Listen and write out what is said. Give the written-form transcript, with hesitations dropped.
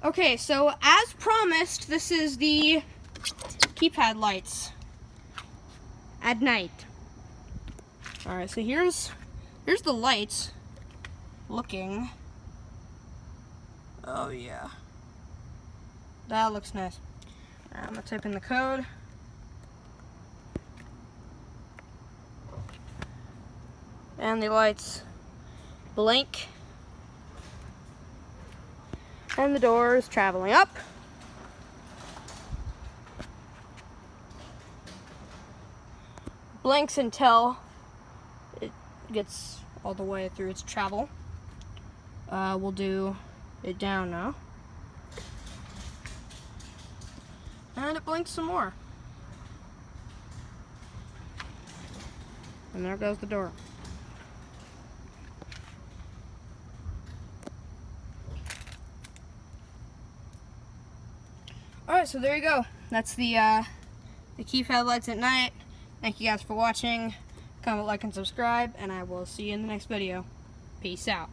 Okay, so as promised, this is the keypad lights at night. Alright, so here's the lights looking. Oh yeah. That looks nice. I'm gonna type in the code. And the lights blink. And the door is traveling up. Blinks until it gets all the way through its travel. We'll do it down now. And it blinks some more. And there goes the door. Alright, so there you go. That's the keypad lights at night. Thank you guys for watching. Comment, like, and subscribe, and I will see you in the next video. Peace out.